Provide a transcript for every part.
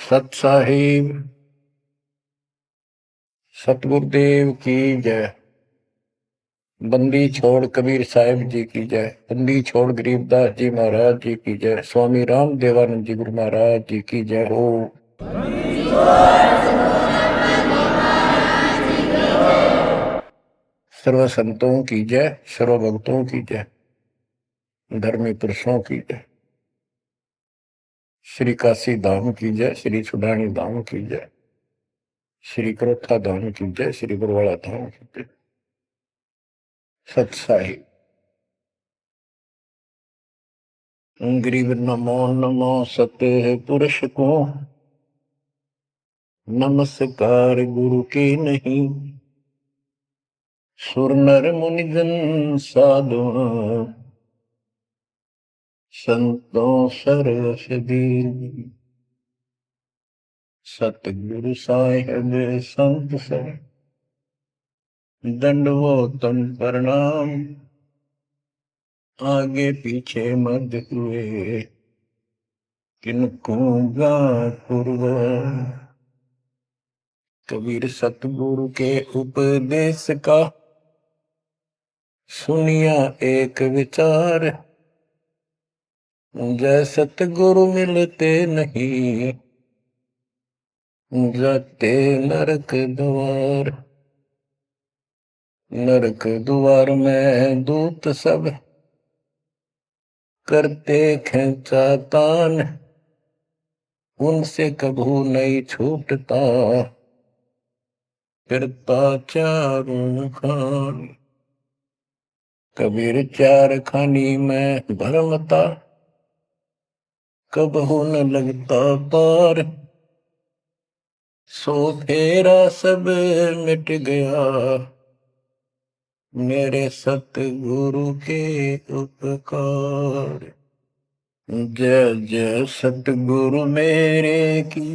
सत साहिब सतगुरुदेव की जय। बंदी छोड़ कबीर साहिब जी की जय। बंदी छोड़ गरीबदास जी महाराज जी की जय। स्वामी राम देवानंद जी गुरु महाराज जी की जय हो। सर्व संतों की जय, सर्व भक्तों की जय, धर्मी पुरुषों की जय। श्री काशी धाम की जय, श्री सुडानी धाम की जय, श्री क्रोथा धाम की जय, श्री गुरुवाला धाम की जय। सत साहिब गरीब नमो नमो सत्य पुरुष को, नमस्कार गुरु के नहीं। सुर नर मुनिजन साधु, संतों सरसदी। सतगुरु साहिब संत सब, दंडवतन प्रणाम। आगे पीछे मत हुए, किनको पूर्व। कबीर सतगुरु के उपदेश का, सुनिया एक विचार। जय सतगुरु मिलते नहीं, जाते नरक द्वार। नरक द्वार में दूत सब, करते खेचातान। उनसे कभू नहीं छूटता, फिरता चारों खान। कबीर चार खानी में भरमता, कबहू न लगता पार। सो फेरा सब मिट गया, मेरे सतगुरु के उपकार। जय जय सतगुरु मेरे की,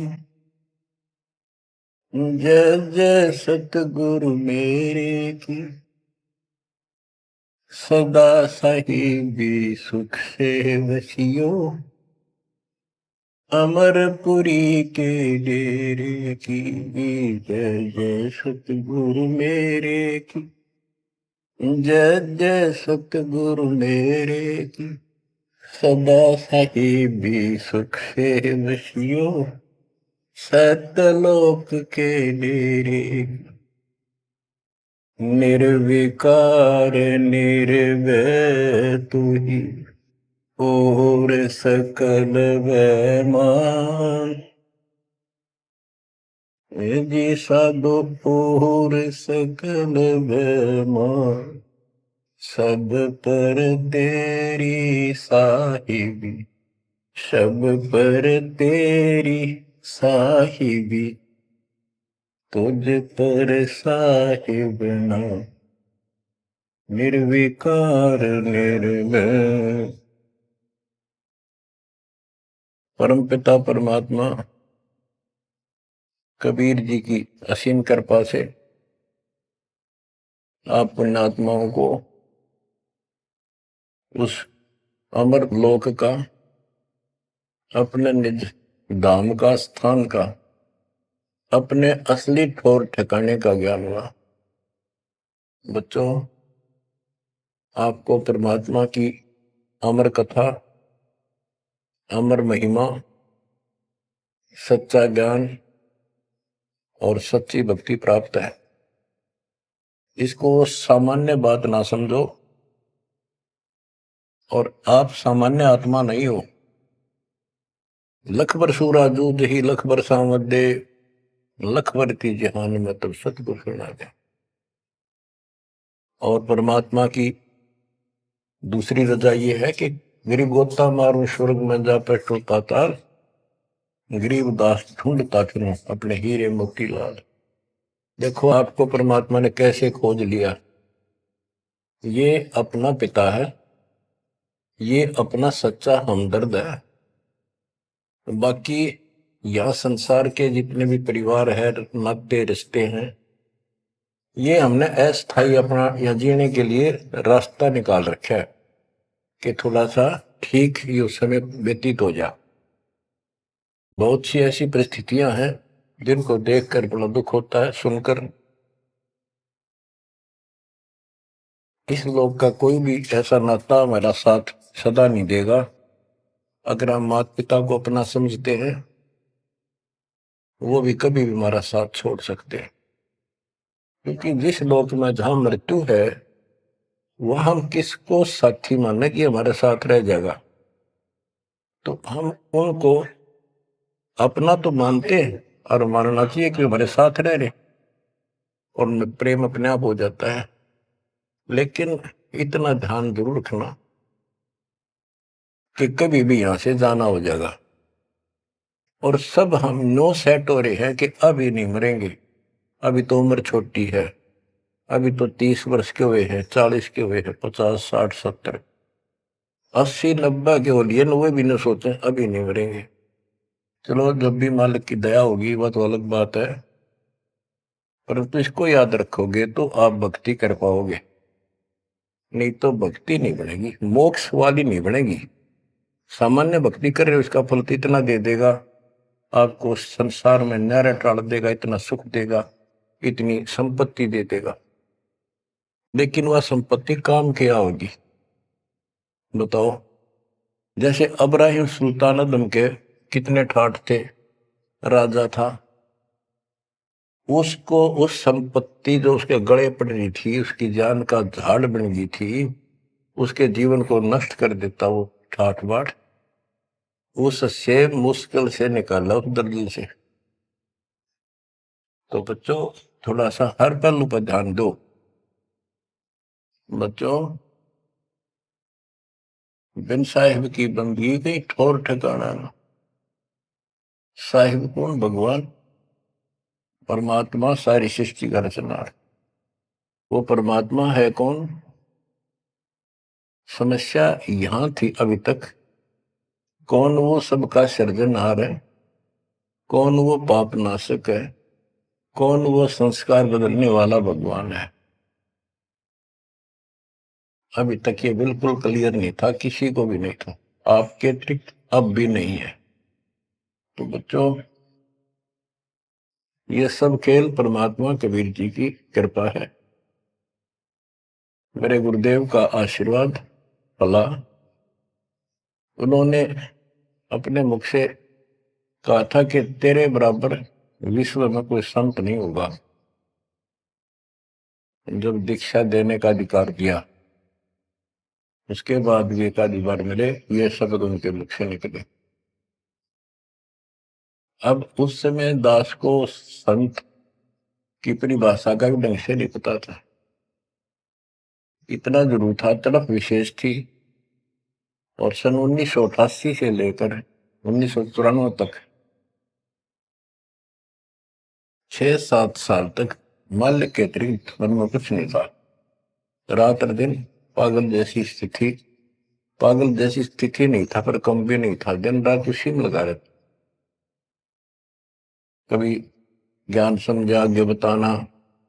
जय जय सतगुरु मेरे की। सदा साहिबी सुख से वसियो, अमरपुरी के डेरे की। जय जय सतगुरु मेरे की, जय जय सतगुरु मेरे की। सदा साहिबी सुख से वसियो, सतलोक के डेरे। निर्विकार निर्भय तू ही, और सकल वैमान। जी साधो और सकल वैमान। सब पर तेरी साहिबी, सब पर तेरी साहिबी। तुझ पर साहिब नाम, निर्विकार निर्भय। परम पिता परमात्मा कबीर जी की असीम कृपा से आप पुण्यात्माओं को उस अमर लोक का, अपने निज धाम का, स्थान का, अपने असली ठोर ठिकाने का ज्ञान हुआ। बच्चों, आपको परमात्मा की अमर कथा, अमर महिमा, सच्चा ज्ञान और सच्ची भक्ति प्राप्त है। इसको सामान्य बात ना समझो, और आप सामान्य आत्मा नहीं हो। लख बर सूरा जूद ही लख बर सामत दे, लख बर थी जहान में तब सतगुरु सुना दे। और परमात्मा की दूसरी रजा ये है कि गरीब गोता मारू स्वर्ग में जा बैठो पाताल। गरीब दास ढूंढता फिरूं अपने हीरे मोती लाल। देखो आपको परमात्मा ने कैसे खोज लिया। ये अपना पिता है, ये अपना सच्चा हमदर्द है। बाकी यह संसार के जितने भी परिवार है, नाते रिश्ते हैं, ये हमने अस्थायी अपना या जीने के लिए रास्ता निकाल रखा है कि थोड़ा सा ठीक ये समय व्यतीत हो जा। बहुत सी ऐसी परिस्थितियां हैं जिनको देखकर बड़ा दुख होता है सुनकर। इस लोक का कोई भी ऐसा नाता हमारा साथ सदा नहीं देगा। अगर हम माता पिता को अपना समझते हैं, वो भी कभी भी हमारा साथ छोड़ सकते हैं, क्योंकि जिस लोक में जहां मृत्यु है वह हम किसको साथी माने कि हमारे साथ रह जाएगा। तो हम उनको अपना तो मानते हैं और मानना चाहिए कि हमारे साथ रह रहे, और प्रेम अपने आप हो जाता है। लेकिन इतना ध्यान जरूर रखना कि कभी भी यहां से जाना हो जाएगा, और सब हम नो सेट हो रहे हैं कि अभी नहीं मरेंगे, अभी तो उम्र छोटी है, अभी तो 30 वर्ष के हुए हैं, 40 के हुए हैं, 50, 60, 70, 80, 90 के हो लिए, 90 भी न सोचे अभी नहीं मरेंगे। चलो जब भी मालिक की दया होगी वह तो अलग बात है, परंतु इसको याद रखोगे तो आप भक्ति कर पाओगे, नहीं तो भक्ति नहीं बनेगी, मोक्ष वाली नहीं बनेगी। सामान्य भक्ति कर रहे हो, इसका फल तो इतना दे देगा, आपको संसार में नहरें टाल देगा, इतना सुख देगा, इतनी संपत्ति दे देगा, लेकिन वह संपत्ति काम क्या होगी बताओ। जैसे अब्राहिम सुल्तान आदम के कितने ठाठ थे, राजा था, उसको उस संपत्ति जो उसके गले पड़ रही थी, उसकी जान का झाड़ बन गई थी, उसके जीवन को नष्ट कर देता वो ठाठ बाट, उससे मुश्किल से निकाला उस दर्द से। तो बच्चों थोड़ा सा हर पहलू पर ध्यान दो। बच्चों बिन साहिब की बंदगी कहीं ठोर ठिकाना ना। साहिब कौन? भगवान परमात्मा, सारी सृष्टि का रचनार। वो परमात्मा है कौन? समस्या यहां थी अभी तक, कौन वो सबका सृजनहार है, कौन वो पाप नाशक है, कौन वो संस्कार बदलने वाला भगवान है। अभी तक ये बिल्कुल क्लियर नहीं था, किसी को भी नहीं था, आपके अतिरिक्त अब भी नहीं है। तो बच्चों ये सब खेल परमात्मा कबीर जी की कृपा है, मेरे गुरुदेव का आशीर्वाद फला। उन्होंने अपने मुख से कहा था कि तेरे बराबर विश्व में कोई संत नहीं होगा। जब दीक्षा देने का अधिकार दिया उसके बाद भी एक आधी बार मिले, ये शब्द उनके मुख से निकले। अब उस समय दास को संत की परिभाषा का भी ढंग से नहीं पता था, इतना जरूर था, तड़प विशेष थी। और सन 1988 से लेकर 1994 तक 6-7 साल तक मालिक के अतिरिक्त मन में कुछ नहीं था। रात और दिन पागल जैसी स्थिति, पागल जैसी स्थिति नहीं था पर कम भी नहीं था, दिन रात उसी में लगा रहता। कभी ज्ञान समझा आगे बताना,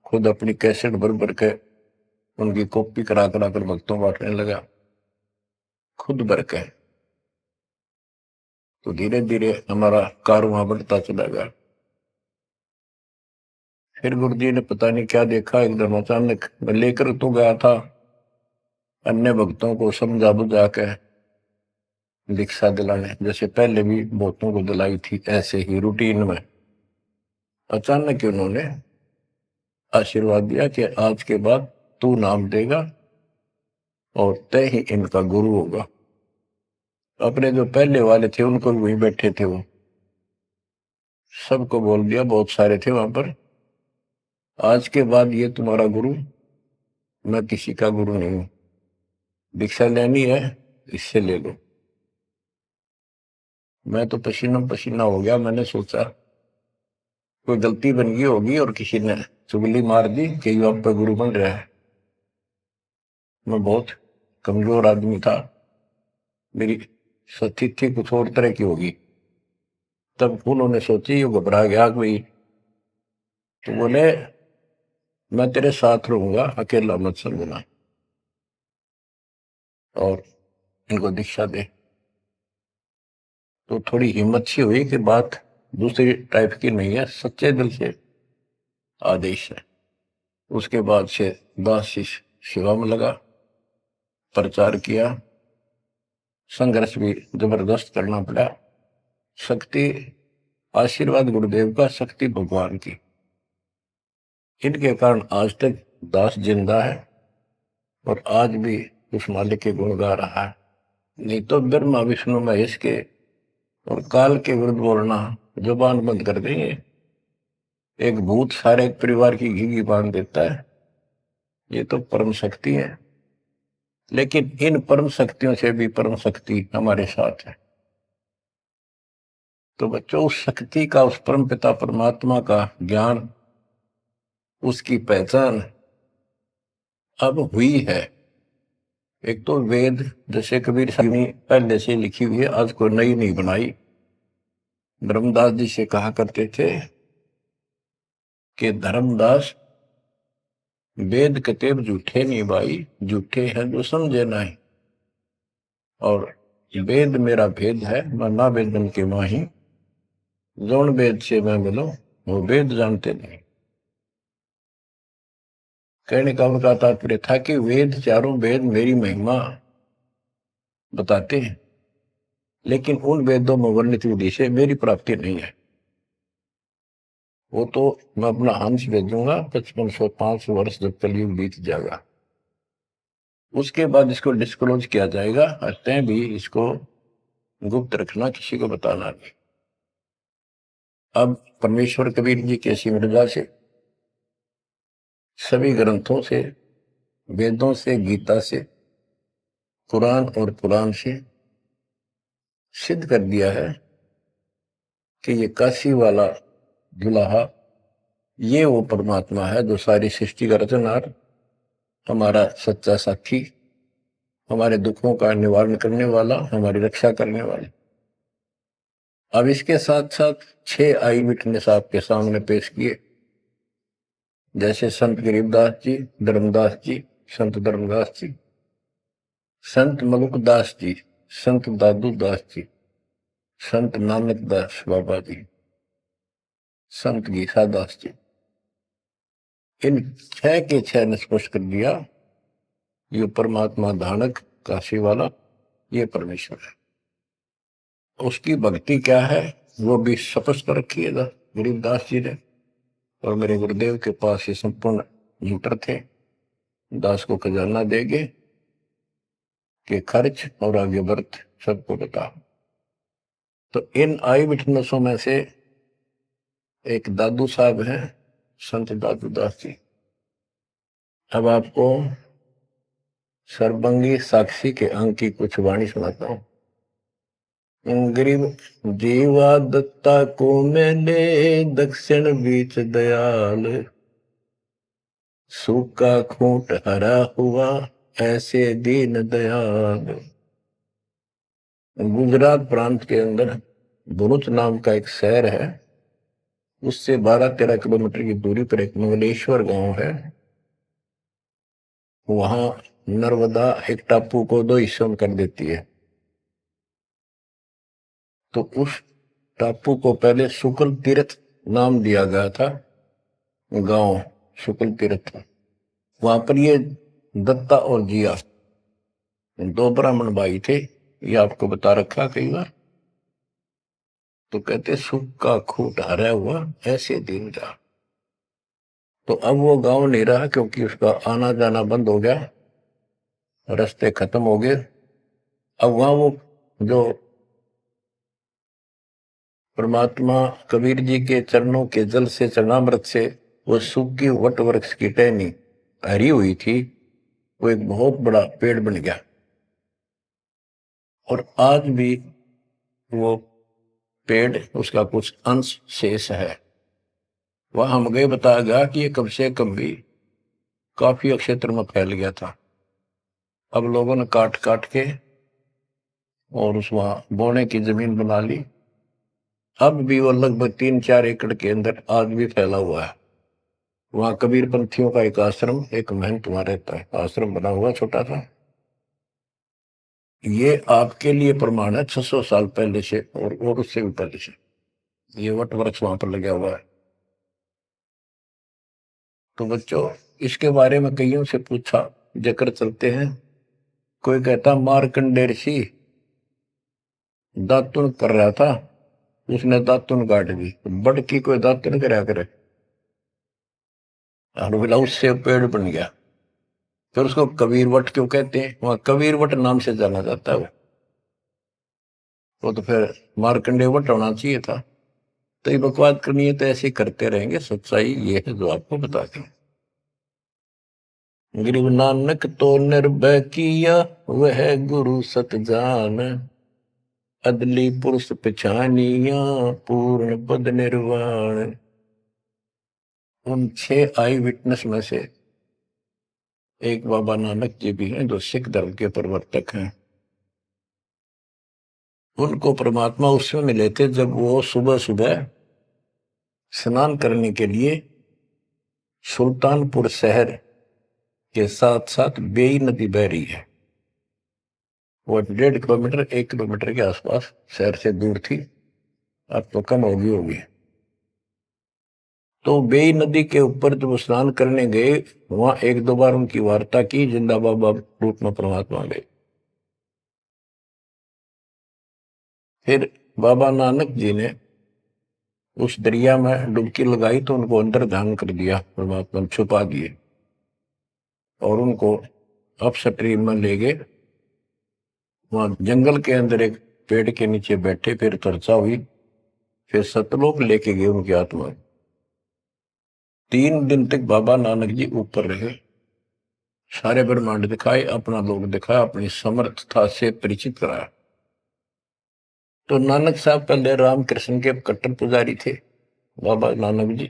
खुद अपनी कैसेट भर भर के उनकी कॉपी करा करा कर भक्तों बांटने लगा, खुद भर के। तो धीरे धीरे हमारा कारवां बढ़ता चला गया। फिर गुरु जी ने पता नहीं क्या देखा, एकदम अचानक मैं लेकर तो गया था अन्य भक्तों को समझा बुझा के दीक्षा दिलाने, जैसे पहले भी बहुतों को दिलाई थी, ऐसे ही रूटीन में। अचानक उन्होंने आशीर्वाद दिया कि आज के बाद तू नाम देगा और तय ही इनका गुरु होगा। अपने जो पहले वाले थे उनको भी वहीं बैठे थे, वो सबको बोल दिया, बहुत सारे थे वहां पर, आज के बाद ये तुम्हारा गुरु, मैं किसी का गुरु नहीं हूं, दीक्षा लेनी है इससे ले लो। मैं तो पसीना पसीना हो गया, मैंने सोचा कोई गलती बन गई होगी और किसी ने चुगली मार दी कि ये आप पे गुरु बन रहा है। मैं बहुत कमजोर आदमी था, मेरी स्थिति कुछ और तरह की होगी। तब उन्होंने सोची, ये घबरा गया कोई, तो बोले मैं तेरे साथ रहूंगा, अकेला मत समझना, और इनको दीक्षा दे। तो थोड़ी हिम्मत सी हुई कि बात दूसरी टाइप की नहीं है, सच्चे दिल से आदेश है। उसके बाद से दास शिष्य सेवा में लगा, प्रचार किया, संघर्ष भी जबरदस्त करना पड़ा। शक्ति आशीर्वाद गुरुदेव का, शक्ति भगवान की, इनके कारण आज तक दास जिंदा है और आज भी उस मालिक के गुण गा रहा है। नहीं तो ब्रह्मा विष्णु महेश के और काल के विरुद्ध बोलना जुबान बंद कर देंगे। एक भूत सारे परिवार की घी बांध देता है, ये तो परम शक्ति है। लेकिन इन परम शक्तियों से भी परम शक्ति हमारे साथ है। तो बच्चों, उस शक्ति का, उस परम पिता परमात्मा का ज्ञान, उसकी पहचान अब हुई है। एक तो वेद, जैसे कबीर साहब ने पहले से लिखी हुई है, आज कोई नई नहीं बनाई। धर्मदास जी से कहा करते थे कि धर्मदास, वेद कतेब झूठे नहीं भाई, झूठे हैं जो समझे नहीं। और वेद मेरा भेद है, मैं ना वेदन के माही, जौन वेद से मैं मिलो वो वेद जानते नहीं। कहने का उनका तात्पर्य था कि वेद, चारों वेद मेरी महिमा बताते हैं, लेकिन उन वेदों में वर्णित विधि से मेरी प्राप्ति नहीं है। वो तो मैं अपना हंस भेजूंगा 5505 वर्ष जब कलयुग बीत जाएगा, उसके बाद इसको डिस्क्लोज किया जाएगा। तय भी इसको गुप्त रखना, किसी को बताना नहीं। अब परमेश्वर कबीर जी के मृदा से, सभी ग्रंथों से, वेदों से, गीता से, कुरान और पुराण से सिद्ध कर दिया है कि ये काशी वाला दुल्हा, ये वो परमात्मा है जो सारी सृष्टि का रचनहार, हमारा सच्चा साथी, हमारे दुखों का निवारण करने वाला, हमारी रक्षा करने वाला। अब इसके साथ साथ 6 आई विटनेस आपके सामने पेश किए, जैसे संत गरीबदास जी, धर्मदास जी, संत धर्मदास जी, संत मलुकदास जी, संत दादू दास जी, संत नानक दास बाबा जी, संत गीसा दास जी। इन 6 के 6 ने स्पष्ट कर दिया, ये परमात्मा धानक काशी वाला, ये परमेश्वर है। उसकी भक्ति क्या है वो भी स्पष्ट कर रखी है गरीबदास जी ने। और मेरे गुरुदेव के पास ये संपूर्ण यूटर थे, दास को खजाना देंगे कि खर्च और आगे वर्त सबको बता। तो इन आई विटनेसों में से एक दादू साहब हैं, संत दादू दास जी। अब आपको सर्वंगी साक्षी के अंक की कुछ वाणी सुनाता हूं। गरीब जीवा दत्ता को मैंने, दक्षिण बीच दयाल, सूखा खूंट हरा हुआ ऐसे दीन दयाल। गुजरात प्रांत के अंदर भरूच नाम का एक शहर है, उससे 12-13 किलोमीटर की दूरी पर एक मंगलेश्वर गांव है। वहां नर्मदा एक टापू को 2 हिस्सों में कर देती है। तो उस टापू को पहले शुक्ल तीर्थ नाम दिया गया था, गांव शुक्ल तीर्थ। वहां पर ये दत्ता और जिया 2 ब्राह्मण भाई थे, ये आपको बता रखा कई बार। तो कहते सुख का खूट हरा हुआ ऐसे दिन का। तो अब वो गांव नहीं रहा, क्योंकि उसका आना जाना बंद हो गया, रास्ते खत्म हो गए। अब वहां वो जो परमात्मा कबीर जी के चरणों के जल से, चरणामृत से वो सूखी वट वृक्ष की टहनी हरी हुई थी, वो एक बहुत बड़ा पेड़ बन गया। और आज भी वो पेड़, उसका कुछ अंश शेष है। वह हम गए, बताया गया कि ये कम से कम भी काफी क्षेत्र में फैल गया था। अब लोगों ने काट काट के और उस वहां बोने की जमीन बना ली। अब भी वो लगभग 3-4 एकड़ के अंदर आज भी फैला हुआ है। वहां कबीर पंथियों का एक आश्रम, एक महंत वहां रहता है, आश्रम बना हुआ छोटा सा। ये आपके लिए प्रमाण है 600 साल पहले से और उससे भी पहले से। ये वट वृक्ष वहां पर लगा हुआ है। तो बच्चों, इसके बारे में कईयों से पूछा, जिक्र चलते हैं। कोई कहता मार्कंडेय ऋषि दातुन कर रहा था, उसने दातुन काट दी। बड़ की कोई दातुन कराया करे, और बोला उससे पेड़ बन गया। फिर उसको कबीर वट क्यों कहते हैं? वहां कबीर वट नाम से जाना जाता है वो तो फिर मार्कंडेय वट होना चाहिए था। तो ये बकवाद करनी है तो ऐसे ही करते रहेंगे। सच्चाई ये है जो आपको बता दें। गरीब नानक तो निर्भय किया, वह गुरु सत जान, अदली पुरुष पिछानिया, पूर्ण पद निर्वाण। उन 6 आई विटनेस में से एक बाबा नानक जी भी हैं, जो सिख धर्म के प्रवर्तक हैं। उनको परमात्मा उस समय मिले थे जब वो सुबह सुबह स्नान करने के लिए सुल्तानपुर शहर के साथ साथ बेई नदी बह रही है, वो 1.5 किलोमीटर 1 किलोमीटर के आसपास शहर से दूर थी, अब तो कम होगी। तो बेई नदी के ऊपर जब स्नान करने गए, वहां 1-2 बार उनकी वार्ता की, जिंदा बाबा रूप में परमात्मा गए। फिर बाबा नानक जी ने उस दरिया में डुबकी लगाई तो उनको अंदर ध्यान कर दिया, परमात्मा छुपा दिए और उनको अप स्ट्रीम में ले गए। वहां जंगल के अंदर एक पेड़ के नीचे बैठे, फिर चर्चा हुई, फिर सतलोक लेके गए उनकी आत्मा। 3 दिन तक बाबा नानक जी ऊपर रहे, सारे ब्रह्मांड दिखाए, अपना लोक दिखाया, अपनी समर्थता से परिचित कराया। तो नानक साहब पहले रामकृष्ण के कट्टर पुजारी थे। बाबा नानक जी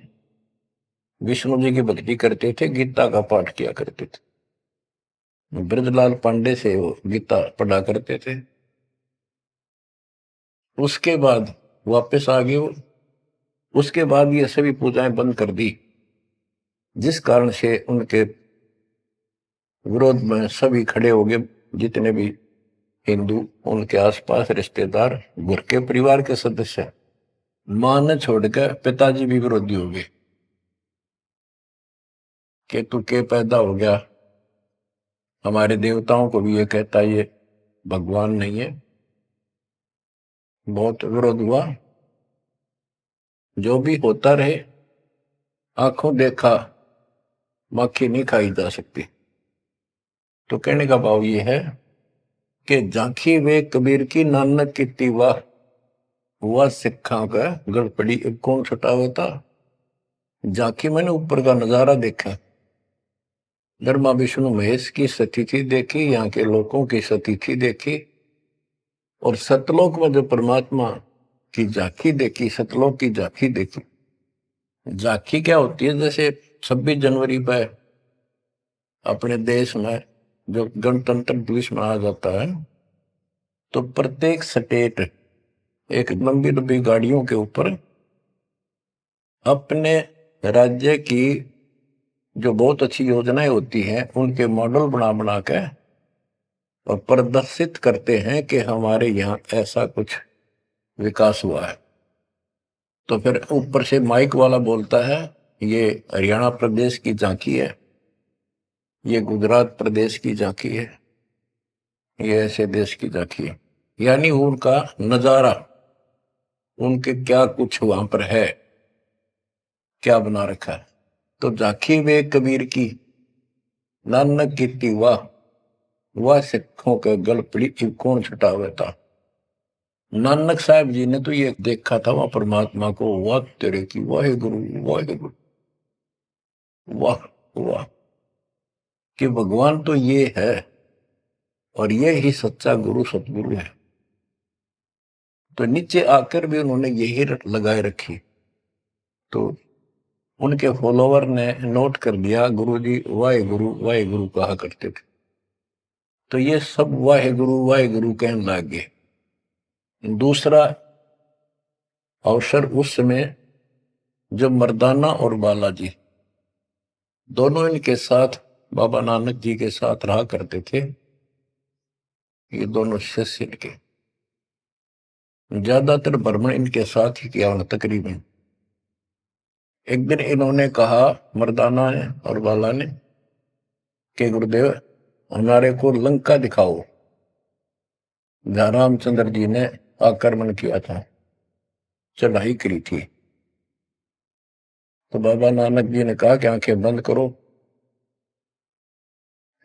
विष्णु जी की भक्ति करते थे, गीता का पाठ किया करते थे। ब्रजलाल पांडे से वो गीता पढ़ा करते थे। उसके बाद वापस आ गए वो। उसके बाद ये सभी पूजाएं बंद कर दी, जिस कारण से उनके विरोध में सभी खड़े हो गए, जितने भी हिंदू, उनके आसपास रिश्तेदार, घर के परिवार के सदस्य। मां ने छोड़कर पिताजी भी विरोधी हो गए कि तू के पैदा हो गया, हमारे देवताओं को भी ये कहता ये भगवान नहीं है। बहुत विरोध हुआ। जो भी होता रहे, आंखों देखा मक्खी नहीं खाई जा सकती। तो कहने का भाव ये है कि झांकी वे कबीर की नानक की वाह, हुआ सिखा का गड़पड़ी कौन छुटावा था। झांकी मैंने ऊपर का नजारा देखा, ब्रह्मा विष्णु महेश की स्थिति देखी, यहाँ के लोगों की स्थिति देखी, और सतलोक में जो परमात्मा की झांकी देखी, सतलोक की झांकी देखी। झांकी क्या होती है? जैसे 26 जनवरी पर अपने देश में जो गणतंत्र दिवस मनाया जाता है, तो प्रत्येक स्टेट एक लंबी लंबी गाड़ियों के ऊपर अपने राज्य की जो बहुत अच्छी योजनाएं होती हैं उनके मॉडल बना बना के और प्रदर्शित करते हैं कि हमारे यहाँ ऐसा कुछ विकास हुआ है। तो फिर ऊपर से माइक वाला बोलता है ये हरियाणा प्रदेश की झांकी है, ये गुजरात प्रदेश की झांकी है, ये ऐसे देश की झांकी है। यानी उनका नजारा, उनके क्या कुछ वहां पर है, क्या बना रखा है। तो झांकी वे कबीर की नानक की वाह, वह सिखों के गल पड़ी कौन छुटावे था। नानक साहब जी ने तो ये देखा था वहां परमात्मा को, वाह तेरे की वाहे गुरु वाहे गुरु, वाह वाह, कि भगवान तो ये है और ये ही सच्चा गुरु सतगुरु है। तो नीचे आकर भी उन्होंने यही लगाए रखी। तो उनके फॉलोवर ने नोट कर दिया, गुरु जी वाहे गुरु कहा करते थे। तो ये सब वाहे गुरु कहने लग गए। दूसरा अवसर उस समय जब मर्दाना और बालाजी दोनों इनके साथ बाबा नानक जी के साथ रहा करते थे, ये दोनों शिष्य इनके। ज्यादातर भ्रमण इनके साथ ही किया उन्होंने तकरीबन। एक दिन इन्होंने कहा, मर्दाना ने और बाला ने, कि गुरुदेव हमारे को लंका दिखाओ, जहां रामचंद्र जी ने आक्रमण किया था, चढ़ाई करी थी। तो बाबा नानक जी ने कहा कि आंखें बंद करो,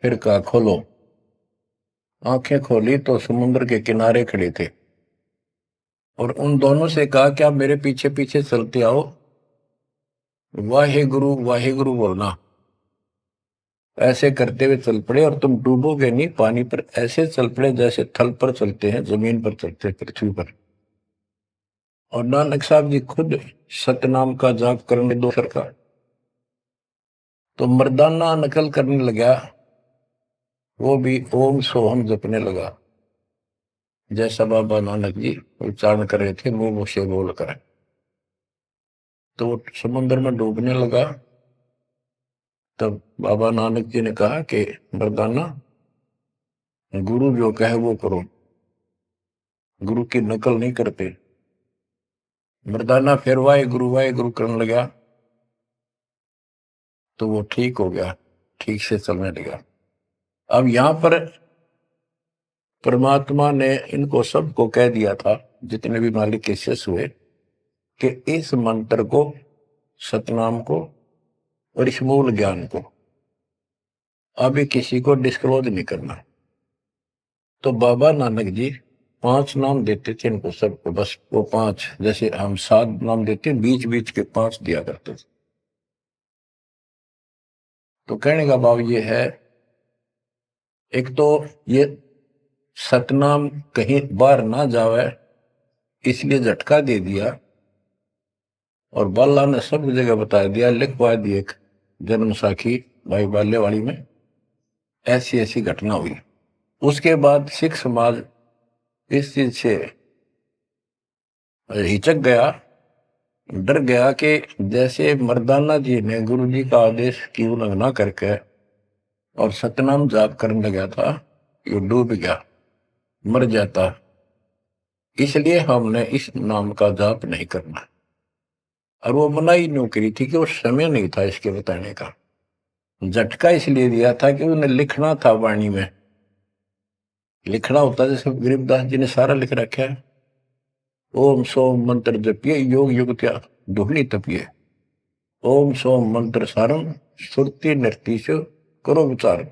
फिर कहा खोलो। आंखें खोली तो समुद्र के किनारे खड़े थे, और उन दोनों से कहा कि आप मेरे पीछे पीछे चलते आओ, वाहे गुरु बोलना। ऐसे करते हुए चल पड़े, और तुम डूबोगे नहीं पानी पर, ऐसे चल पड़े जैसे थल पर चलते हैं, जमीन पर चलते हैं, पृथ्वी पर। और नानक साहब जी खुद सतनाम का जाप करने दो सरकार, तो मर्दाना नकल करने लगा, वो भी ओम सोहम जपने लगा, जैसा बाबा नानक जी उच्चारण कर रहे थे मुंह से बोलकर। तो वो समुद्र में डूबने लगा। तब बाबा नानक जी ने कहा कि मर्दाना, गुरु जो कहे वो करो, गुरु की नकल नहीं करते। मर्दाना फिर वाहे गुरु करने लगा, तो वो ठीक हो गया, ठीक से चलने लगा। अब यहां पर परमात्मा ने इनको सबको कह दिया था, जितने भी मालिक के शिष्य हुए, कि इस मंत्र को, सतनाम को और इस मूल ज्ञान को अभी किसी को डिस्क्लोज नहीं करना। तो बाबा नानक जी 5 नाम देते थे इनको सबको, बस वो 5, जैसे हम 7 नाम देते, बीच बीच के 5 दिया करते थे। तो कहने का भाव ये है, एक तो ये सतनाम कहीं बाहर ना जावे इसलिए झटका दे दिया, और बाला ने सब जगह बता दिया, लिखवा दी एक जन्म साखी भाई बाल्यवाड़ी में, ऐसी ऐसी घटना हुई। उसके बाद सिख समाज इस चीज से हिचक गया, डर गया कि जैसे मर्दाना जी ने गुरु जी का आदेश की उल्लंघना करके और सतनाम जाप करने लगा था, ये डूब गया, मर जाता, इसलिए हमने इस नाम का जाप नहीं करना। और वो मनाही नहीं करी थी कि वो समय नहीं था इसके बताने का। झटका इसलिए दिया था कि उन्हें लिखना था, वाणी में लिखना होता, जैसे गरीबदास जी ने सारा लिख रखा है, ओम सोम मंत्र जपिए, योग युग त्या दुहनी तपिए, ओम सोम मंत्र सारम, सुरती नृतीश करो विचार।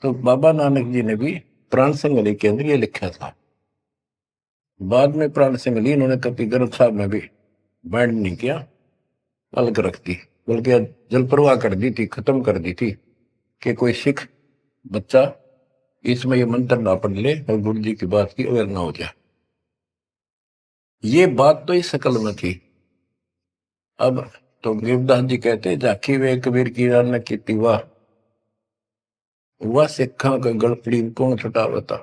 तो बाबा नानक जी ने भी प्राण संगली के अंदर ये लिखा था। बाद में प्राण संगली इन्होंने कभी ग्रंथ साहब में भी बैंड नहीं किया, अलग रख दी, बल्कि जल प्रवाह कर दी थी, खत्म कर दी थी, कि कोई सिख बच्चा इसमें ये मंत्र ना पढ़ ले और गुरु जी की बात की अवेयर ना हो जाए। ये बात तो इस शकल में थी। अब तो गरीबदास जी कहते, झाकी वे कबीर की रान की वाह, वह सिखा का गड़पड़ी कौन छुटावता।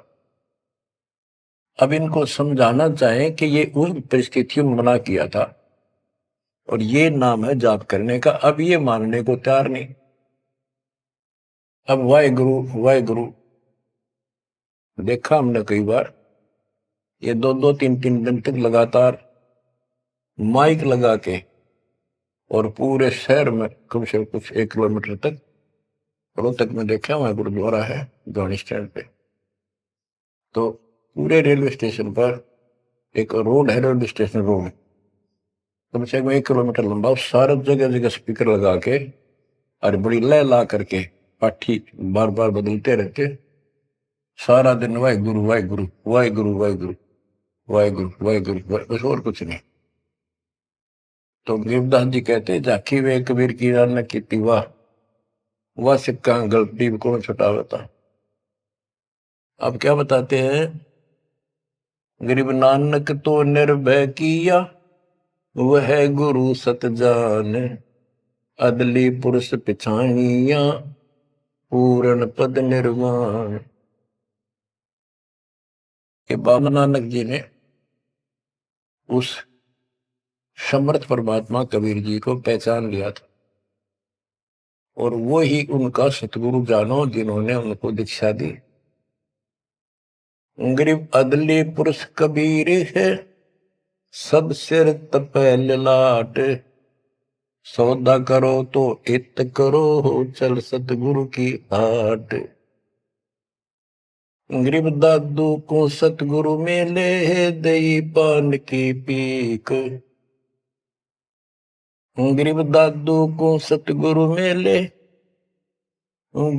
अब इनको समझाना चाहे कि ये उन परिस्थितियों में मना किया था, और ये नाम है जाप करने का। अब ये मानने को तैयार नहीं। अब वाहे गुरु देखा हमने कई बार, ये 2-2 3-3 दिन तक लगातार माइक लगा के, और पूरे शहर में कम से कम कुछ 1 किलोमीटर तक, रोहतक में देखा वहां गुरुद्वारा है गाड़ी स्टैंड पे, तो पूरे रेलवे स्टेशन पर एक रोड है, रेलवे स्टेशन रोड कम से कम 1 किलोमीटर लंबा, सारे जगह जगह स्पीकर लगा के और बड़ी लय ला करके पाठी बार बार बदलते रहते, सारा दिन वाहे गुरु वाहे गुरु वाहे गुरु वाहे गुरु वाहे गुरु वाहे गुरु, बस और कुछ नहीं। तो गरीबदास जी कहते, झाकी वे कबीर की रान की वाह, वह सिक्का गलती कौन छुटावता। अब क्या बताते हैं, गरीब नानक तो निर्भय किया, वह गुरु सत जान, अदली पुरुष पिछानिया, पूर्ण पद निर्वाण। के बाबा नानक जी ने उस समर्थ परमात्मा कबीर जी को पहचान लिया था, और वो ही उनका सतगुरु जानो जिन्होंने उनको दीक्षा दी। गरीब अदली पुरुष कबीर है, सब सिर तपै ललाट। सौदा करो तो इत करो, चल सतगुरु की हाट। गरीब दादू को सतगुरु मेले, दई पान की पीक। गरीब दादू को सतगुरु मेले,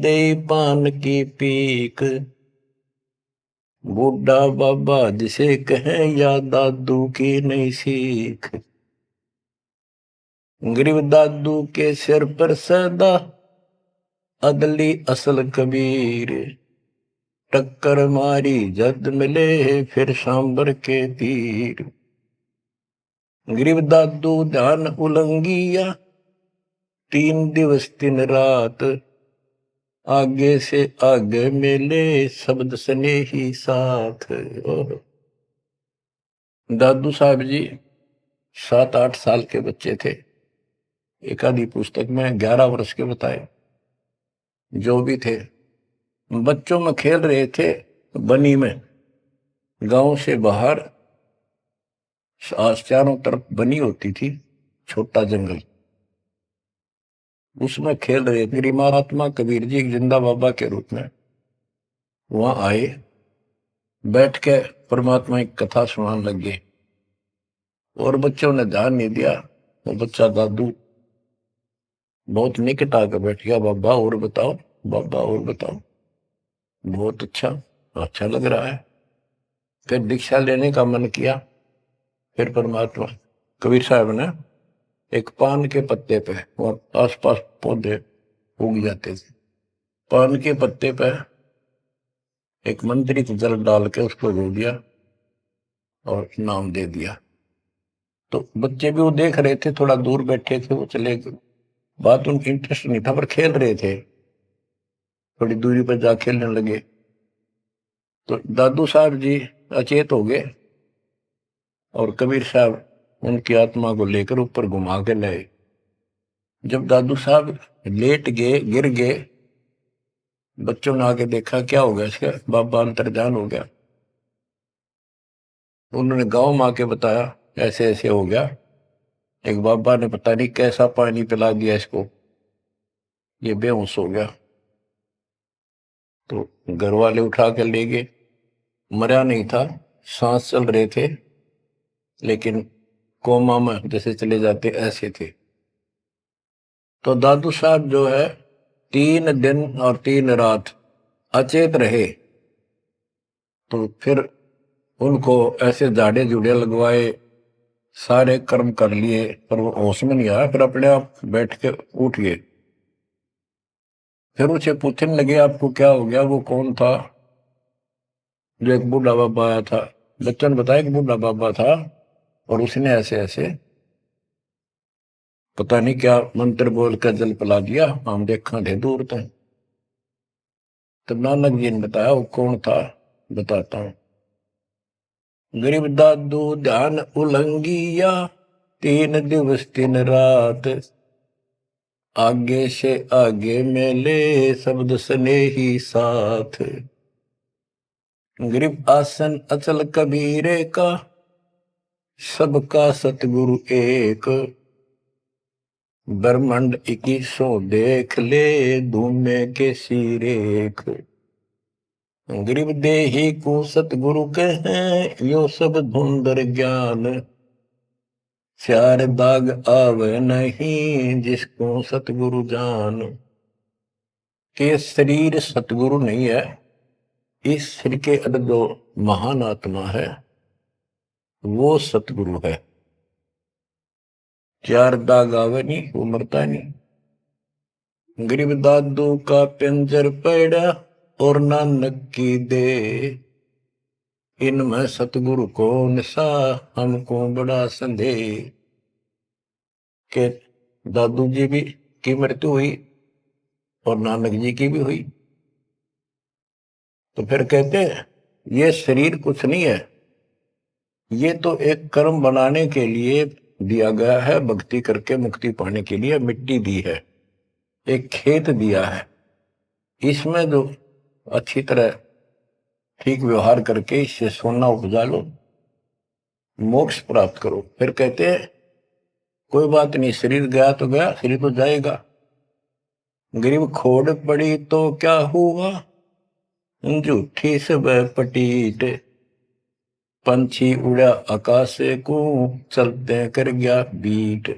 दई पान की पीक। बूढ़ा बाबा जिसे कहें, या दादू की नई सीख। गरीब दादू के सिर पर सदा, अदली असल कबीर। टक्कर मारी जद मिले, फिर सांबर के तीर। गरीब दादू ध्यान उलंगिया, 3 दिवस 3 रात। आगे से आगे मिले, शब्द सने ही साथ। दादू साहब जी 7-8 साल के बच्चे थे। एक आधी पुस्तक में 11 वर्ष के बताए। जो भी थे, बच्चों में खेल रहे थे बनी में। गांव से बाहर चारों तरफ बनी होती थी, छोटा जंगल, उसमें खेल रहे थे। महात्मा कबीर जी जिंदा बाबा के रूप में वहां आए, बैठ के परमात्मा की कथा सुनाने लगे और बच्चों ने ध्यान नहीं दिया। वो बच्चा दादू बहुत निकट आकर बैठ गया, बाबा और बताओ, बाबा और बताओ। बहुत अच्छा, अच्छा लग रहा है। फिर दीक्षा लेने का मन किया। फिर परमात्मा कबीर साहब ने एक पान के पत्ते पे, और आसपास पौधे उग जाते थे, पान के पत्ते पे एक मंत्रित जल डाल के उसको धो दिया और नाम दे दिया। तो बच्चे भी वो देख रहे थे, थोड़ा दूर बैठे थे, वो चले गए। बात उनकी इंटरेस्ट नहीं था, पर खेल रहे थे। थोड़ी दूरी पर जा खेलने लगे तो दादू साहब जी अचेत हो गए और कबीर साहब उनकी आत्मा को लेकर ऊपर घुमा के लाए। जब दादू साहब लेट गए, गिर गए, बच्चों ने आके देखा क्या हो गया इसका, बाबा अंतर्ध्यान हो गया। उन्होंने गांव में आके बताया ऐसे ऐसे हो गया। एक बाबा ने पता नहीं कैसा पानी पिला दिया इसको, ये बेहोश हो गया। तो घर वाले उठा के ले गए। मरा नहीं था, सांस चल रहे थे, लेकिन कोमा में जैसे चले जाते ऐसे थे। तो दादू साहब जो है 3 दिन और 3 रात अचेत रहे। तो फिर उनको ऐसे झाड़े झूड़े लगवाए, सारे कर्म कर लिए, पर वो होश में नहीं आया। फिर अपने आप बैठ के उठ गए। फिर उसे पूछने लगे आपको क्या हो गया, वो कौन था? जो एक बूढ़ा बाबा आया था। बच्चों ने बताया कि बूढ़ा बाबा था और उसने ऐसे ऐसे पता नहीं क्या मंत्र बोल कर जल पिला दिया, हम देखा थे दूर तक। तब नानक जी ने बताया वो कौन था, बताता हूं। गरीब दादू ध्यान उलंगिया, 3 दिवस 3 रात। आगे से आगे मेले, शब्द सने ही साथ। गरीब आसन अचल कबीरे का, सबका सतगुरु एक। ब्रह्मांड 2100 देख ले, धूमे के सिरेख। गरीब देही को सतगुरु कहें, यो सब धुंधर ज्ञान। 4 दाग आवे नहीं, जिसको सतगुरु जान। के शरीर सतगुरु नहीं है, इस शरीर के अंदर जो महान आत्मा है वो सतगुरु है। 4 दाग आवे नहीं, वो मरता नहीं। गरीब दादू का पिंजर पड़ा, और नानक की दे। इनमें सतगुरु कौन सा, हमको बड़ा संदेह। के दादू जी भी की मृत्यु हुई और नानक जी की भी हुई। तो फिर कहते हैं ये शरीर कुछ नहीं है, ये तो एक कर्म बनाने के लिए दिया गया है, भक्ति करके मुक्ति पाने के लिए मिट्टी दी है, एक खेत दिया है। इसमें जो अच्छी तरह ठीक व्यवहार करके इससे सोना उपजा लो, मोक्ष प्राप्त करो। फिर कहते हैं कोई बात नहीं, शरीर गया तो गया, शरीर तो जाएगा। गरीब खोड़ पड़ी तो क्या हुआ, झूठी सब पटीट, पंछी उड़ा आकाश को, चलते कर गया बीट।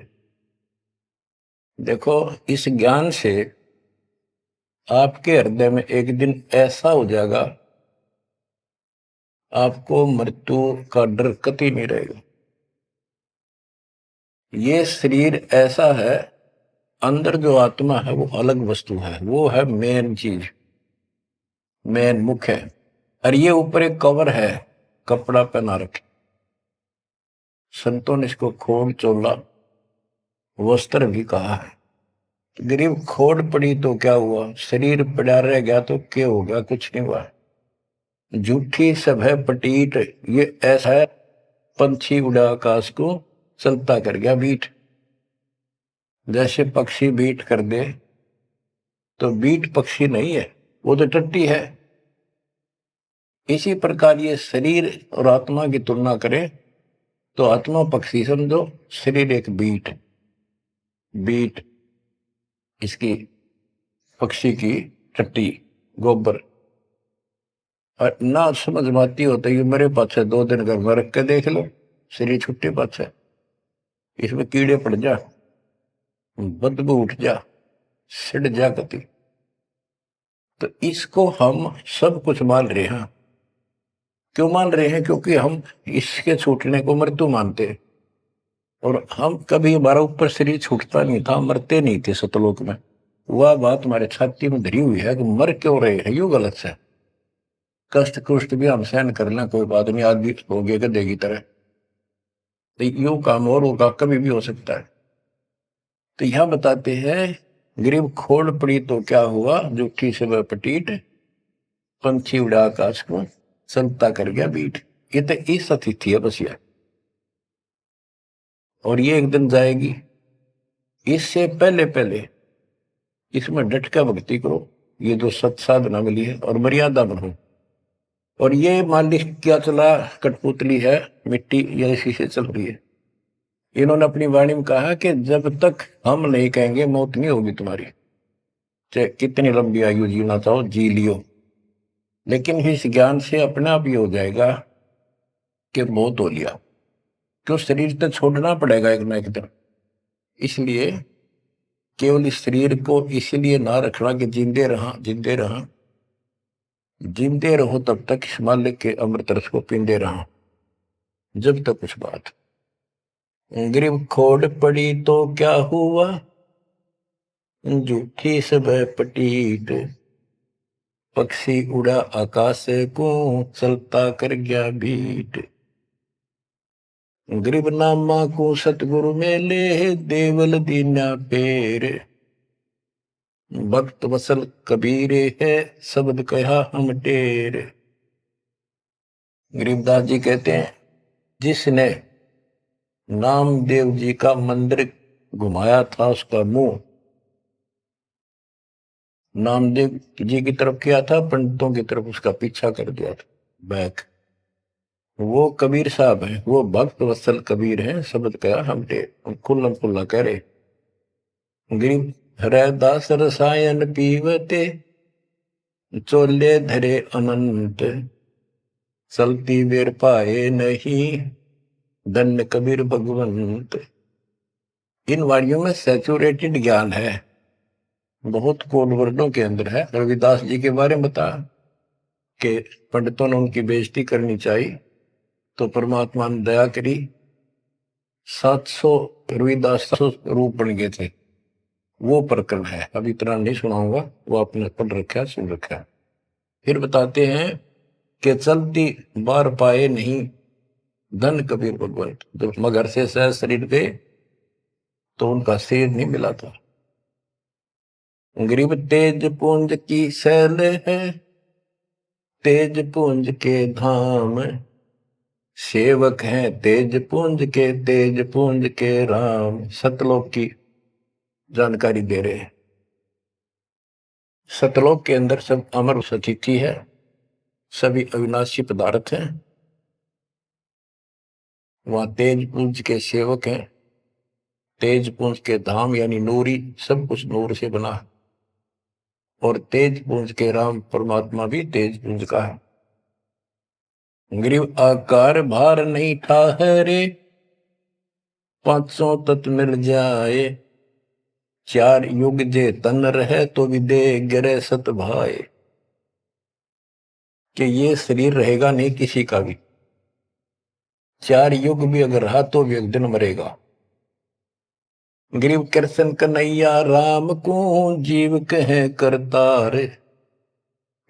देखो, इस ज्ञान से आपके हृदय में एक दिन ऐसा हो जाएगा, आपको मृत्यु का डर कतई नहीं रहेगा। ये शरीर ऐसा है, अंदर जो आत्मा है वो अलग वस्तु है, वो है मेन चीज, मेन मुख्य है। और ये ऊपर एक कवर है, कपड़ा पहना रखे। संतों ने इसको खोड़ चोला वस्त्र भी कहा है। गरीब खोड़ पड़ी तो क्या हुआ, शरीर पड़ा रह गया तो क्या हो गया, कुछ नहीं हुआ। झूठी सब है पटीट, ये ऐसा है पंछी उड़ा आकाश को, चलता कर गया बीट। जैसे पक्षी बीट कर दे तो बीट पक्षी नहीं है, वो तो टट्टी है। इसी प्रकार ये शरीर और आत्मा की तुलना करें तो आत्मा पक्षी समझो, शरीर एक बीट, बीट इसकी पक्षी की टट्टी, गोबर। और ना समझ में आती होता है मेरे पास 2 दिन घर में रख के देख लो, शरीर छुट्टी पास है, इसमें कीड़े पड़ जा, बदबू उठ जा, सिड़ जा कति। तो इसको हम सब कुछ मान रहे हैं। क्यों मान रहे हैं, क्योंकि हम इसके छूटने को मृत्यु मानते हैं। और हम कभी, हमारा ऊपर शरीर छूटता नहीं था, मरते नहीं थे सतलोक में। वह बात हमारे छाती में धरी हुई है कि मर क्यों रहे हैं, यू गलत है। कष्ट कुष्ट भी हम सहन कर लें, कोई बात नहीं, आदमी हो गए गधे की तरह, तो यू काम और होगा, कभी भी हो सकता है। तो यहां बताते हैं गरीब खोड़ पड़ी तो क्या हुआ, जूठी से वह पटीट, पंछी उड़ा आकाश को, चलता कर गया बीट। ये तो इस अतिथि है बस, ये और ये एक दिन जाएगी। इससे पहले पहले इसमें डट कर भक्ति करो, ये जो सत साधना मिली है, और मर्यादा बनो। और ये मान ली क्या चला, कठपुतली है, मिट्टी या इसी से चल रही है। इन्होंने अपनी वाणी में कहा कि जब तक हम नहीं कहेंगे मौत नहीं होगी तुम्हारी, चाहे कितनी लंबी आयु जीना चाहो जी लियो। लेकिन इस ज्ञान से अपने आप ये हो जाएगा कि मौत हो लिया, क्यों शरीर तो छोड़ना पड़ेगा एक ना एक दिन। इसलिए केवल इस शरीर को इसलिए ना रखना कि जिंदे रहा, जिंदे रहा, जिंदे रहो तब तक इस मालिक के अमृत रस को पींदे रहा, जब तक कुछ बात। गरीब खोड़ पड़ी तो क्या हुआ, झूठी सब पटीट, पक्षी उड़ा आकाश को, चलता कर गया भीट। गरीब नामा को सतगुरु मेले, देवल दीना पेर, भक्त वसल कबीरे है, शब्द कहा हम टेर। गरीबदास जी कहते हैं जिसने नामदेव जी का मंदिर घुमाया था, उसका मुंह नामदेव जी की तरफ किया था, पंडितों की तरफ उसका पीछा कर दिया था, बैक। वो कबीर साहब हैं, वो भक्त वत्सल कबीर हैं, शब्द कहा हम टेर, खुल्लम खुल्ला कह रहे। गरीब हरदास रसायन पीवते, चोले धरे अनंत, चलती बेर पाए नहीं, धन्य कबीर भगवंत। इन वाणियों में सैचुरेटेड ज्ञान है, बहुत कोड वर्डों के अंदर है। रविदास जी के बारे में बता कि पंडितों ने उनकी बेइज्जती करनी चाहिए तो परमात्मा ने दया करी, 700 रविदास 700 रूप बन गए थे। वो प्रकरण है, अभी इतना नहीं सुनाऊंगा, वो आपने पढ़ रखा, सुन रखा है। फिर बताते हैं कि चलती बार पाए नहीं, धन कबीर भगवंत। जब मगर से सहज शरीर गए तो उनका शरीर नहीं मिला था। गरीब तेज पुंज की शैल है, तेज पुंज के धाम, सेवक हैं तेज पुंज के, तेज पुंज के राम। सतलोक की जानकारी दे रहे हैं। सतलोक के अंदर सब अमर अतिथि है, सभी अविनाशी पदार्थ हैं। वहां तेज पुंज के सेवक हैं। तेज पुंज के धाम यानी नूरी, सब कुछ नूर से बना है। और तेज पुंज के राम परमात्मा भी तेज पुंज का है। ग्रीव आकार भार नहीं ठाहरे, 500 तत्व मिल जाए। 4 युग जे तन रहे तो भी दे गिरे सत भाए। कि ये शरीर रहेगा नहीं किसी का भी, 4 युग भी अगर रहा तो भी एक दिन मरेगा। ग्रीव कृष्ण कन्हैया राम को जीव कहे करतार।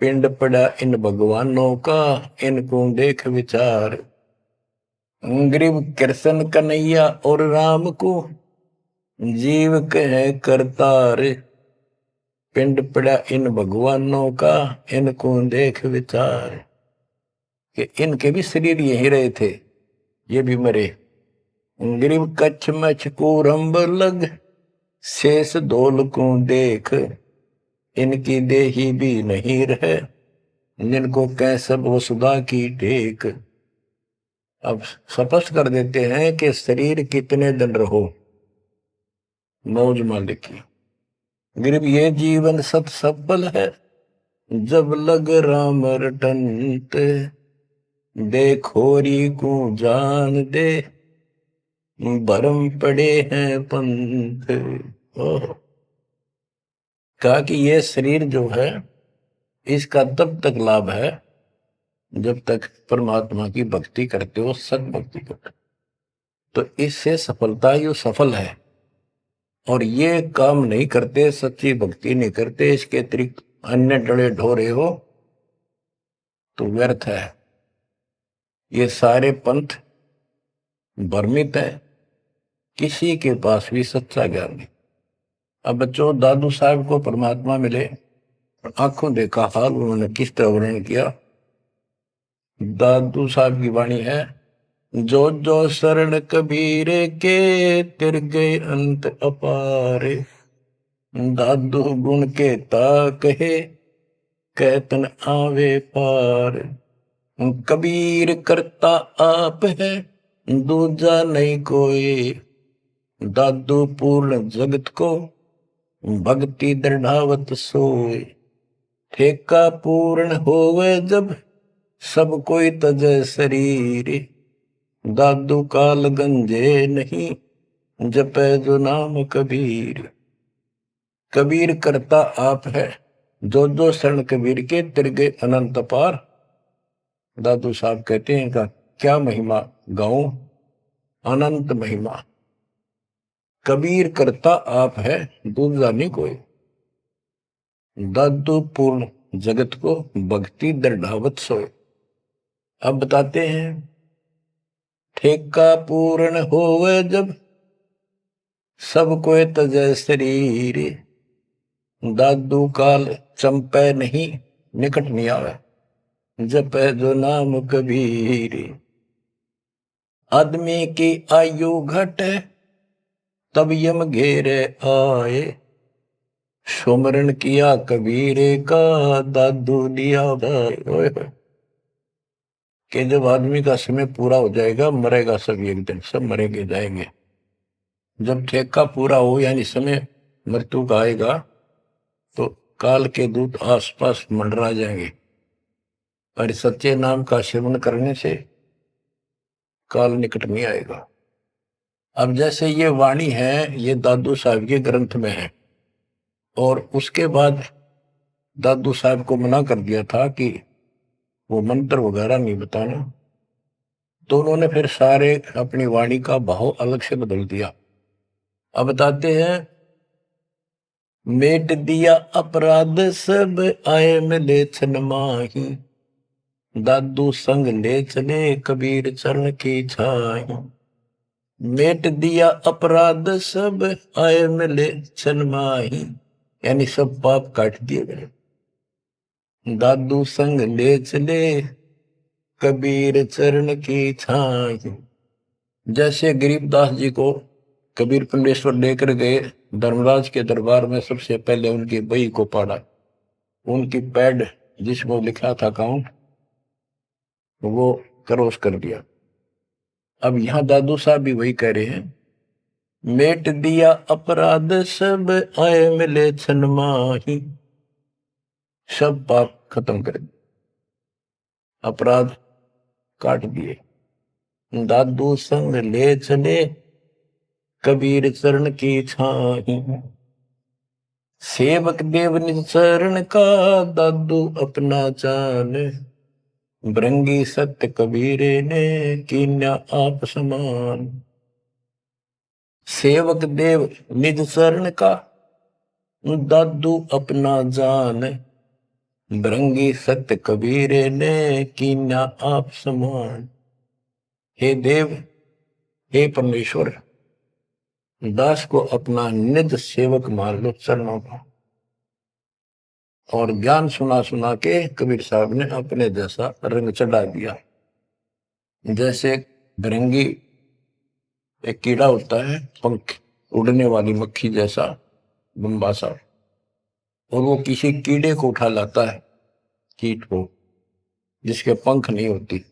पिंड पड़ा इन भगवानों का, इनको देख विचार। ग्रीव कृष्ण कन्हैया और राम को जीव कहे करतार। पिंड पड़ा इन भगवानों का, इनको देख विचार। कि इनके भी शरीर यही रहे थे, ये भी मरे। ग्रीव कच्छ मछ कूरंब लग, शेष धोल को देख। इनकी देही भी नहीं रहे, जिनको कह सब वसुधा की टेक। अब स्पष्ट कर देते हैं कि शरीर कितने दिन रहो, मौज मालिक की। ग्रीव ये जीवन सत सफल है, जब लग राम रटंत। देखोरी को जान दे, भरम पड़े हैं पंथ। कहा कि ये शरीर जो है इसका तब तक लाभ है जब तक परमात्मा की भक्ति करते हो, सत भक्ति करते हो, तो इससे सफलता ही सफल है। और ये काम नहीं करते, सच्ची भक्ति नहीं करते, इसके अतिरिक्त अन्य डले ढोरे हो तो व्यर्थ है। ये सारे पंथ भ्रमित है, किसी के पास भी सच्चा ज्ञान नहीं। अब बच्चों, दादू साहब को परमात्मा मिले, आंखों देखा हाल उन्होंने किस तरह वर्णन किया। दादू साहब की वाणी है, जो जो शरण कबीर के, तिर गए अंत अपारे। दादू गुण के ता कहे, कहतन आवे पार। कबीर करता आप है, दूजा नहीं कोई। दादू पूर्ण जगत को, भक्ति दृढ़ावत सोए। ठेका पूर्ण होवे जब, सब कोई तजय शरीर। दादू काल गंजे नहीं, जपे जो नाम कबीर। कबीर करता आप है, जो जो शरण कबीर के, तिर गए अनंत पार। दादू साहब कहते हैं का क्या महिमा गाऊं, अनंत महिमा। कबीर करता आप है, दूसरा नहीं कोई। दादू पूर्ण जगत को, भक्ति दृढ़ावत सोए। अब बताते हैं, ठेका पूर्ण होवे जब, सब कोई तजय शरीर। दादू काल चंपे नहीं, निकट नहीं आवे, जपे जो नाम कबीर। आदमी की आयु घटे, तब यम घेरे आए। सुमरण किया कबीर का, दादू दिया भाई। कि जब आदमी का समय पूरा हो जाएगा, मरेगा सब एक दिन, सब मरेंगे जाएंगे। जब ठेका पूरा हो यानी समय मृत्यु का आएगा, तो काल के दूत आसपास मंडरा जाएंगे। पर सच्चे नाम का सेवन करने से काल निकट नहीं आएगा। अब जैसे ये वाणी है, ये दादू साहब के ग्रंथ में है, और उसके बाद दादू साहब को मना कर दिया था कि वो मंत्र वगैरह नहीं बताना, तो उन्होंने फिर सारे अपनी वाणी का भाव अलग से बदल दिया। अब बताते हैं, मेट दिया अपराध सब, आए मिले छन माही। दादू संग ले चले, कबीर चरण की छाई। मेट दिया अपराध सब, आए मिले छन माही। यानी सब पाप काट दिए गए। दादू संग ले चले, कबीर चरण की छाई। जैसे गरीबदास जी को कबीर पंडेश्वर लेकर गए धर्मराज के दरबार में, सबसे पहले उनकी बही को पढ़ा, उनकी पैड जिसमें लिखा था काउंट, वो क्रॉस कर दिया। अब यहां दादू साहब भी वही कह रहे हैं, मेट दिया अपराध सब आए मिले छन माही, सब पाप खत्म कर दिए, अपराध काट दिए। दादू संग ले चले कबीर चरण की छाही, सेवक देव निज चरण का दादू अपना जान, भृंगी सत्य कबीरे ने कीन्या आप समान। सेवक देव निज चरण का दादू अपना जान, भृंगी सत्य कबीरे ने कीन्या आप समान। हे देव, हे परमेश्वर, दास को अपना निज सेवक मान लो चरणों का। और ज्ञान सुना सुना के कबीर साहब ने अपने जैसा रंग चढ़ा दिया। जैसे भृंगी एक कीड़ा होता है, पंख उड़ने वाली मक्खी जैसा लंबा सा, और वो किसी कीड़े को उठा लाता है, कीट को जिसके पंख नहीं होती,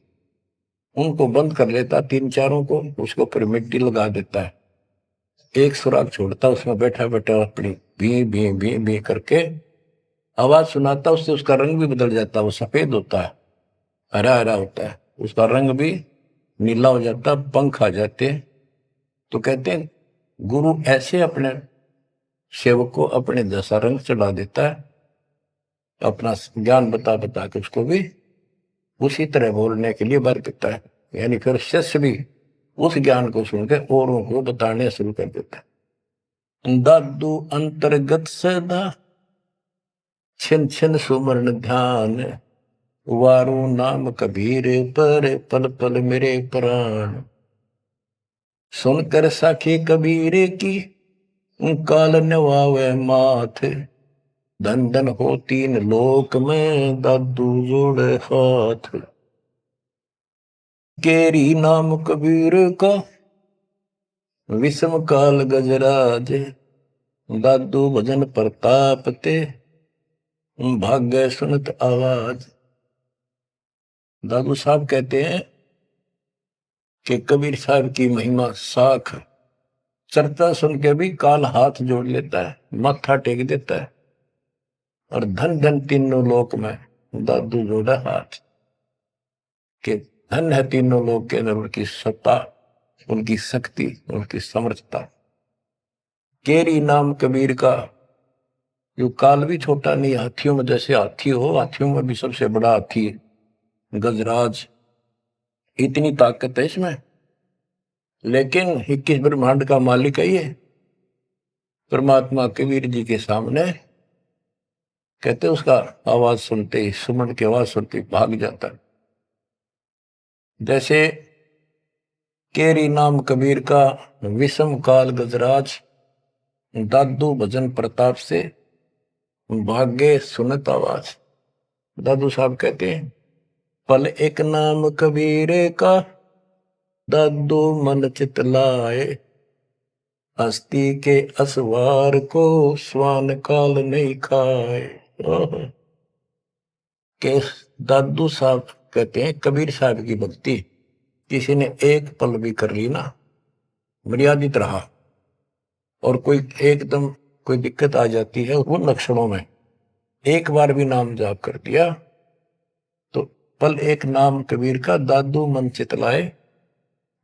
उनको बंद कर लेता, तीन चारों को, उसके ऊपर मिट्टी लगा देता है, एक सुराग छोड़ता, उसमें बैठा बैठा अपनी भी भी भी भी करके आवाज सुनाता, उससे उसका रंग भी बदल जाता, वो सफेद होता है, हरा हरा होता है, उसका रंग भी नीला हो जाता, पंख आ जाते हैं। तो कहते हैं गुरु ऐसे अपने सेवक को अपने जैसा रंग चढ़ा देता है, अपना ज्ञान बता बता के उसको भी उसी तरह बोलने के लिए बर देता है। यानी फिर शिष्य भी उस ज्ञान को सुनकर औरों को बताने शुरू कर देता है। दादू अंतर्गत सदा छिन छिन सुमरण ध्यान, वारू नाम कबीर पर पल पल मेरे प्राण। सुनकर साखी कबीर की काल नवावे माथ, धन धन हो तीन लोक में दादू जोड़े हाथ। केरी नाम कबीर का विषम काल गजराज, दादू भजन प्रताप ते भाग्य सुनत आवाज। दादू साहब कहते हैं कि कबीर साहब की महिमा साख, चर्चा सुन के भी काल हाथ जोड़ लेता है, माथा टेक देता है, और धन धन तीनों लोक में दादू जोड़ा हाथ। के धन है तीनों लोक के अंदर उनकी सत्ता, उनकी शक्ति, उनकी समर्थता। केरी नाम कबीर का, जो काल भी छोटा नहीं, हाथियों में जैसे हाथी हो, हाथियों में भी सबसे बड़ा हाथी गजराज, इतनी ताकत है इसमें। लेकिन 21 ब्रह्मांड का मालिक है ये परमात्मा। कबीर जी के सामने कहते उसका आवाज सुनते ही, सुमन की आवाज सुनते ही भाग जाता है। जैसे केरी नाम कबीर का विषम काल गजराज, दादू भजन प्रताप से भाग्य सुनत आवाज। दादू साहब कहते हैं पल एक नाम कबीर का, दादू मन चित लाए, हस्ती के असवार को स्वान काल नहीं खाए। के दादू साहब कहते हैं कबीर साहब की भक्ति किसी ने एक पल भी कर ली ना, मर्यादित रहा, और कोई एकदम कोई दिक्कत आ जाती है उन लक्षणों में, एक बार भी नाम जाप कर दिया तो पल एक नाम कबीर का, दादू मन चितलाए,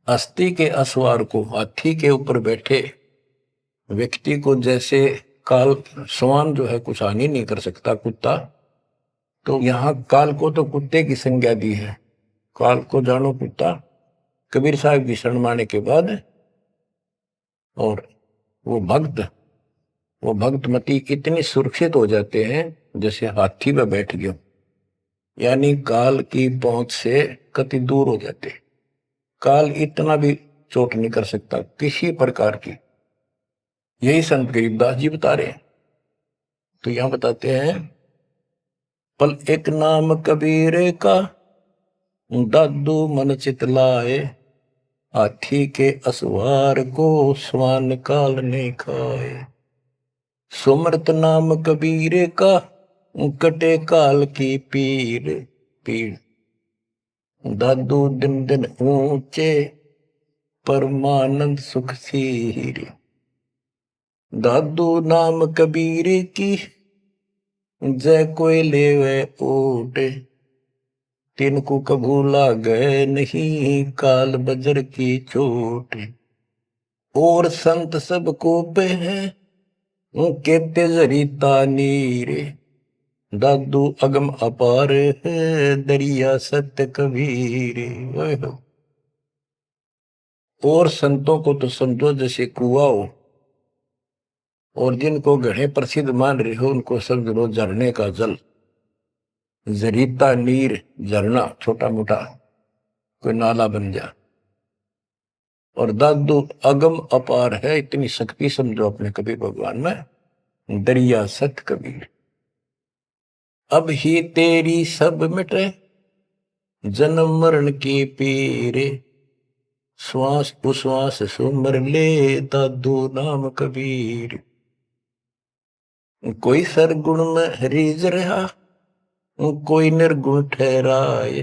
अस्थि के असवार को, हाथी के ऊपर बैठे व्यक्ति को जैसे काल, स्वान जो है कुछ हानि नहीं कर सकता, कुत्ता, तो यहां काल को तो कुत्ते की संज्ञा दी है, काल को जानो कुत्ता। कबीर साहब की शरण माने के बाद और वो भक्तमती इतनी सुरक्षित हो जाते हैं जैसे हाथी में बैठ गए, यानी काल की पहुंच से कति दूर हो जाते। काल इतना भी चोट नहीं कर सकता किसी प्रकार की। यही संत गरीबदास जी बता रहे हैं। तो यहां बताते हैं पल एक नाम कबीर का, दादू मन चितलाए, हाथी के असवार को स्वान काल ने खाए। सुमरत नाम कबीर का, कटे काल की पीर। दादू दिन दिन ऊंचे परमानंद सुख सीरे। दादू नाम कबीर की जय कोई लेवे ओटे। तिनको कभू लागे नहीं काल बजर की चोट। और संत सब को पे है उनके तेजरीता नीरे। दादू अगम अपार है दरिया सत्य कबीरे। और संतों को तो समझो जैसे कुआ हो, और जिनको गढ़े प्रसिद्ध मान रहे हो उनको समझ लो झरने का जल। जरीता नीर झरना छोटा मोटा कोई नाला बन जा। और दादू अगम अपार है, इतनी शक्ति समझो अपने कबीर भगवान में। दरिया सत कबीर अब ही तेरी सब मिटे जन्म मरण की पीरे। श्वास उश्वास सुमर ले दादू नाम कबीर। कोई सरगुण में रीझ रहा कोई निर्गुण ठहराए।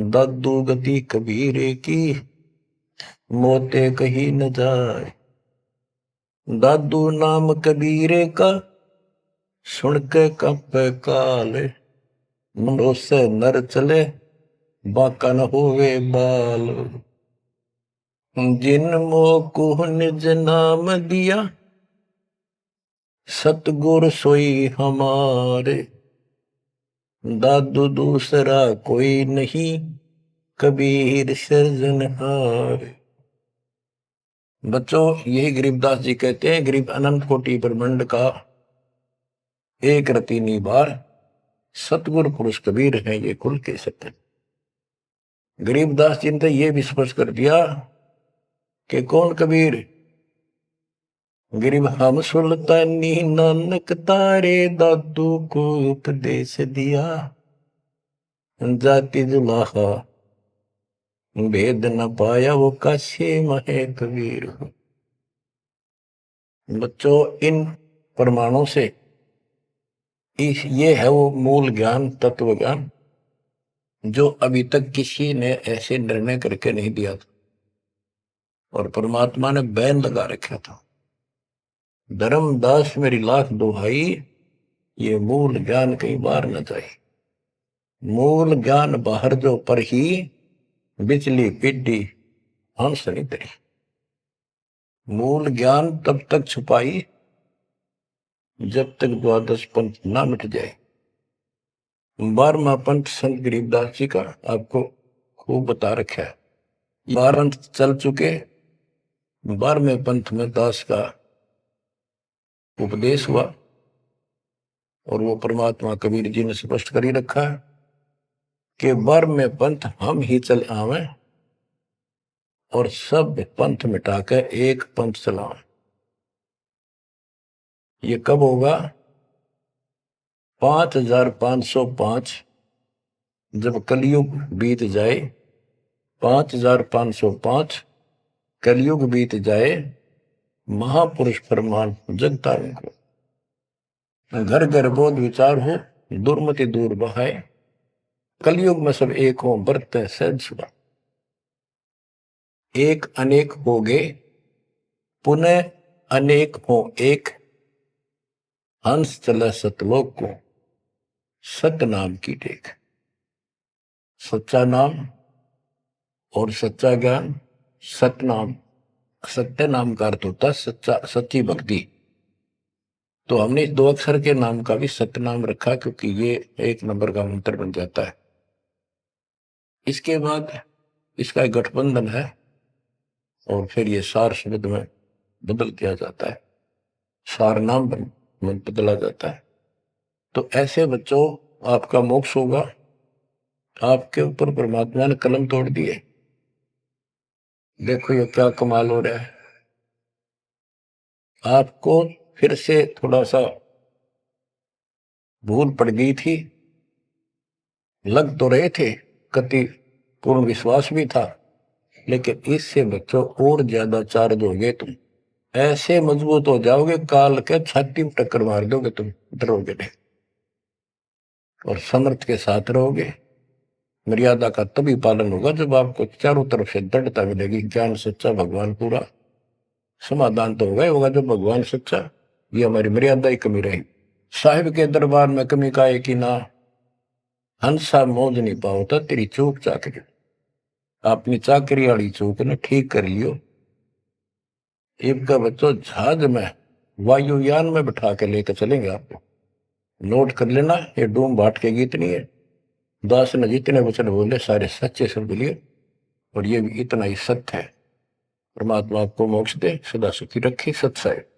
दादू गति कबीरे की मोते कहीं न जाए। दादू नाम कबीरे का सुन के कंपे काले। मनो से नर चले बाका न होवे बाल। जिन मोह निज नाम दिया सतगुर सोई हमारे। दादू दूसरा कोई नहीं कबीर सृजनहार। बच्चों यही गरीबदास जी कहते हैं, गरीब अनंत कोटि ब्रह्मांड का एक रति निबार सतगुरु पुरुष कबीर है ये कुल के सत्य। गरीबदास जी ने ये भी स्पष्ट कर दिया कि कौन कबीर। गरीब हम सुल्तानी नानक तारे दादू को उपदेश दिया। जाति जुलाहा भेद न पाया वो काशी महे कबीर। बच्चों इन प्रमाणों से ये है वो मूल ज्ञान तत्व ज्ञान जो अभी तक किसी ने ऐसे निर्णय करके नहीं दिया था और परमात्मा ने बैन लगा रखा था। धर्मदास मेरी लाख दुहाई ये मूल ज्ञान कई बार न जाए। मूल ज्ञान बाहर जो पर ही बिचली पिड्डी हंस नहीं तरी। मूल ज्ञान तब तक छुपाई जब तक द्वादश पंथ ना मिट जाए। 12वां पंथ संत गरीबदास जी का आपको खूब बता रखा है। 12 पंथ चल चुके, 12वें पंथ में दास का उपदेश हुआ और वो परमात्मा कबीर जी ने स्पष्ट कर ही रखा है कि 12वें पंथ हम ही चल आवे और सब पंथ मिटाकर एक पंथ चलाओ। ये कब होगा? 5505 जब कलयुग बीत जाए। 5505 कलयुग बीत जाए। महापुरुष फरमान जगता को घर घर बोध विचार हो दुर्मति दूर बहाए। कलयुग में सब एक हो बरते सहज सुबह। एक अनेक हो गए पुनः अनेक हो एक। हंस चला सतलोक को सत नाम की टेक। सच्चा नाम और सच्चा ज्ञान। सतनाम सत्य नाम का अर्थ होता है सच्चा सच्ची भक्ति। तो हमने 2 अक्षर के नाम का भी सत्य नाम रखा क्योंकि ये 1 नंबर का मंत्र बन जाता है। इसके बाद इसका गठबंधन है और फिर ये सार शब्द में बदल दिया जाता है। सार नाम बदला जाता है। तो ऐसे बच्चों आपका मोक्ष होगा। आपके ऊपर परमात्मा ने कलम तोड़ दिए। देखो ये क्या कमाल हो रहा है। आपको फिर से थोड़ा सा भूल पड़ गई थी। लग तो रहे थे, कति पूर्ण विश्वास भी था, लेकिन इससे बच्चों और ज्यादा चार्ज हो गए। तुम ऐसे मजबूत हो जाओगे काल के छाती में टक्कर मार दोगे, तुम डरोगे नहीं और समर्थ के साथ रहोगे। मर्यादा का तभी पालन होगा जब आपको चारों तरफ से दृढ़ता मिलेगी। ज्ञान सच्चा, भगवान पूरा, समाधान तो होगा जब भगवान सच्चा। ये हमारी मर्यादा ही कमी रही। साहिब के दरबार में कमी का है कि ना, हंसा मौज नहीं पाओ था तेरी चूक चाकरी। अपनी चाकरी वाली चूक ने ठीक कर लियो। इनका बच्चों जहाज में, वायुयान में बैठा के लेकर चलेंगे आपको। नोट कर लेना, ये डूम बाट के गीत नहीं है। दास ने जितने वचन बोले सारे सच्चे शब्द लिए, और ये भी इतना ही सत्य है। परमात्मा आपको मोक्ष दे, सदा सुखी रखे। सत्य है।